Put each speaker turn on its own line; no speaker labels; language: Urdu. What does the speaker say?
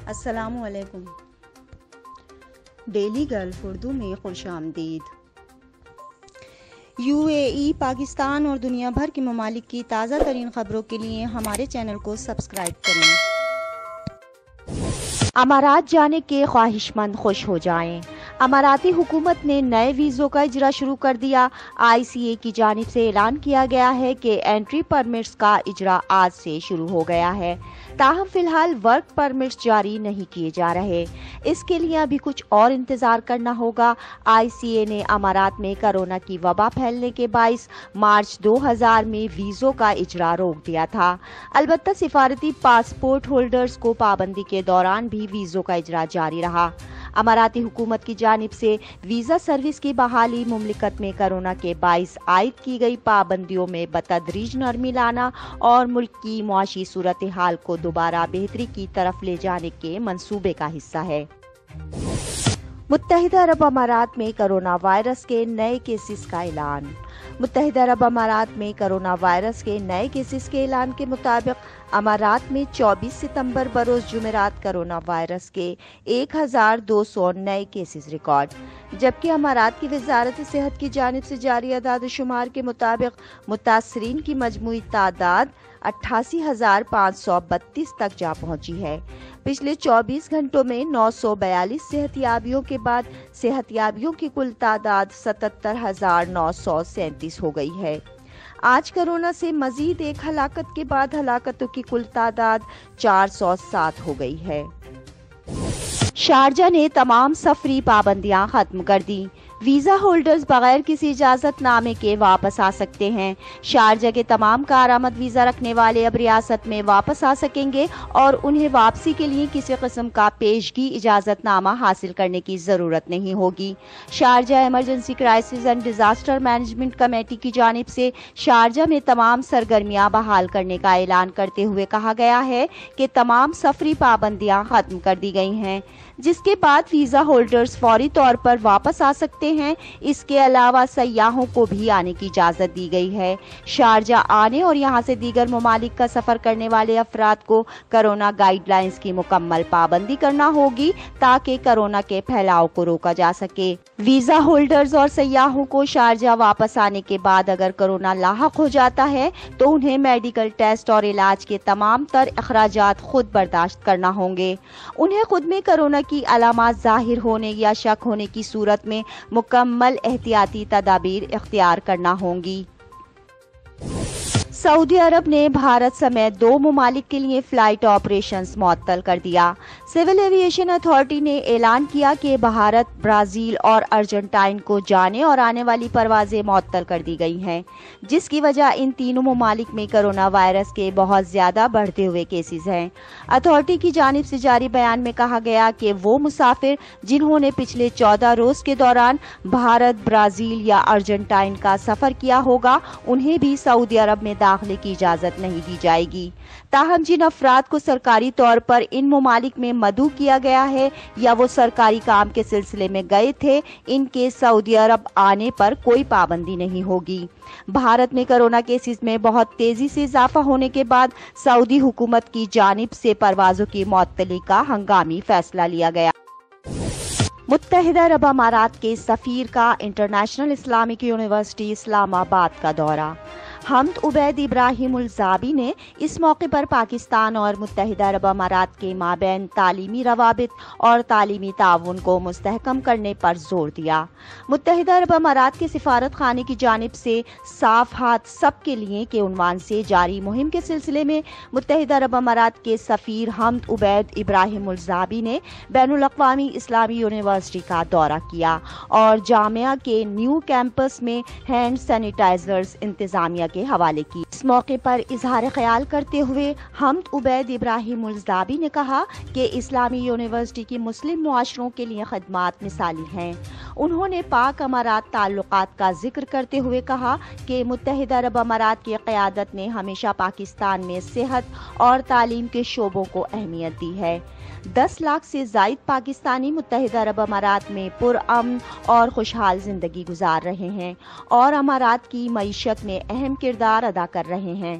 السلام علیکم۔ ڈیلی گلف اردو میں خوش آمدید۔ UAE، پاکستان اور دنیا بھر کے ممالک کی تازہ ترین خبروں کے لیے ہمارے چینل کو سبسکرائب کریں۔
امارات جانے کے خواہش مند خوش ہو جائیں۔ اماراتی حکومت نے نئے ویزوں کا اجرا شروع کر دیا۔ ICA کی جانب سے اعلان کیا گیا ہے کہ انٹری پرمٹس کا اجرا آج سے شروع ہو گیا ہے، تاہم فی الحال ورک پرمٹس جاری نہیں کیے جا رہے۔ اس کے لیے ابھی کچھ اور انتظار کرنا ہوگا۔ ICA نے امارات میں کورونا کی وبا پھیلنے کے باعث مارچ 2000 میں ویزوں کا اجرا روک دیا تھا، البتہ سفارتی پاسپورٹ ہولڈرز کو پابندی کے دوران بھی ویزوں کا اجرا جاری رہا۔ اماراتی حکومت کی جانب سے ویزا سروس کی بحالی مملکت میں کورونا کے باعث عائد کی گئی پابندیوں میں بتدریج نرمی لانا اور ملک کی معاشی صورتحال کو دوبارہ بہتری کی طرف لے جانے کے منصوبے کا حصہ ہے۔ متحدہ عرب امارات میں کورونا وائرس کے نئے کیسز کا اعلان۔ متحدہ عرب امارات میں کورونا وائرس کے نئے کیسز کے اعلان کے مطابق امارات میں 24 ستمبر بروز جمعرات کورونا وائرس کے 1200 نئے کیسز ریکارڈ، جبکہ امارات کی وزارت صحت کی جانب سے جاری اعداد و شمار کے مطابق متاثرین کی مجموعی تعداد 88,532 تک جا پہنچی ہے۔ پچھلے 24 گھنٹوں میں 942 صحت یابیوں کے بعد صحت یابیوں کی کل تعداد 77,937 ہو گئی ہے۔ آج کورونا سے مزید ایک ہلاکت کے بعد ہلاکتوں کی کل تعداد 407 ہو گئی ہے۔ شارجہ نے تمام سفری پابندیاں ختم کر دیں۔ ویزا ہولڈرز بغیر کسی اجازت نامے کے واپس آ سکتے ہیں۔ شارجہ کے تمام کارآمد ویزا رکھنے والے اب ریاست میں واپس آ سکیں گے اور انہیں واپسی کے لیے کسی قسم کا پیشگی اجازت نامہ حاصل کرنے کی ضرورت نہیں ہوگی۔ Sharjah emergency crisis and disaster management committee کی جانب سے شارجہ میں تمام سرگرمیاں بحال کرنے کا اعلان کرتے ہوئے کہا گیا ہے کہ تمام سفری پابندیاں ختم کر دی گئی ہیں، جس کے بعد ویزا ہولڈرز فوری طور پر واپس آ سکتے ہیں۔ اس کے علاوہ سیاحوں کو بھی آنے کی اجازت دی گئی ہے۔ شارجہ آنے اور یہاں سے دیگر ممالک کا سفر کرنے والے افراد کو کورونا گائیڈ لائنز کی مکمل پابندی کرنا ہوگی تاکہ کورونا کے پھیلاؤ کو روکا جا سکے۔ ویزا ہولڈرز اور سیاحوں کو شارجہ واپس آنے کے بعد اگر کورونا لاحق ہو جاتا ہے تو انہیں میڈیکل ٹیسٹ اور علاج کے تمام تر اخراجات خود برداشت کرنا ہوں گے۔ انہیں خود میں کورونا کی علامات ظاہر ہونے یا شک ہونے کی صورت میں مکمل احتیاطی تدابیر اختیار کرنا ہوں گی۔ سعودی عرب نے بھارت سمیت 2 ممالک کے لیے فلائٹ آپریشنز معطل کر دیا۔ سول ایویشن اتھارٹی نے اعلان کیا کہ بھارت، برازیل اور ارجنٹائن کو جانے اور آنے والی پروازیں معطل کر دی گئی ہیں، جس کی وجہ ان تینوں ممالک میں کورونا وائرس کے بہت زیادہ بڑھتے ہوئے کیسز ہیں۔ اتھارٹی کی جانب سے جاری بیان میں کہا گیا کہ وہ مسافر جنہوں نے پچھلے 14 روز کے دوران بھارت، برازیل یا ارجنٹائن کا سفر کیا ہوگا، انہیں بھی سعودی عرب میں داخلے کی اجازت نہیں دی جائے گی۔ تاہم جن افراد کو سرکاری طور پر ان ممالک میں مدعو کیا گیا ہے یا وہ سرکاری کام کے سلسلے میں گئے تھے، ان کے سعودی عرب آنے پر کوئی پابندی نہیں ہوگی۔ بھارت میں کورونا کیسز میں بہت تیزی سے اضافہ ہونے کے بعد سعودی حکومت کی جانب سے پروازوں کی معطلی کا ہنگامی فیصلہ لیا گیا۔ متحدہ عرب امارات کے سفیر کا انٹرنیشنل اسلامک یونیورسٹی اسلام آباد کا دورہ۔ حمد عبید ابراہیم الزابی نے اس موقع پر پاکستان اور متحدہ عرب امارات کے مابین تعلیمی روابط اور تعلیمی تعاون کو مستحکم کرنے پر زور دیا۔ متحدہ عرب امارات کے سفارت خانے کی جانب سے صاف ہاتھ سب کے لیے کے عنوان سے جاری مہم کے سلسلے میں متحدہ عرب امارات کے سفیر حمد عبید ابراہیم الزابی نے بین الاقوامی اسلامی یونیورسٹی کا دورہ کیا اور جامعہ کے نیو کیمپس میں ہینڈ سینیٹائزرز انتظامیہ کے حوالے کی۔ اس موقع پر اظہار خیال کرتے ہوئے حمد عبید ابراہیم الزابی نے کہا کہ اسلامی یونیورسٹی کی مسلم معاشروں کے لیے خدمات مثالی ہیں۔ انہوں نے پاک امارات تعلقات کا ذکر کرتے ہوئے کہا کہ متحدہ عرب امارات کی قیادت نے ہمیشہ پاکستان میں صحت اور تعلیم کے شعبوں کو اہمیت دی ہے۔ 10 لاکھ سے زائد پاکستانی متحدہ عرب امارات میں پرامن اور خوشحال زندگی گزار رہے ہیں اور امارات کی معیشت میں اہم کردار ادا کر رہے ہیں۔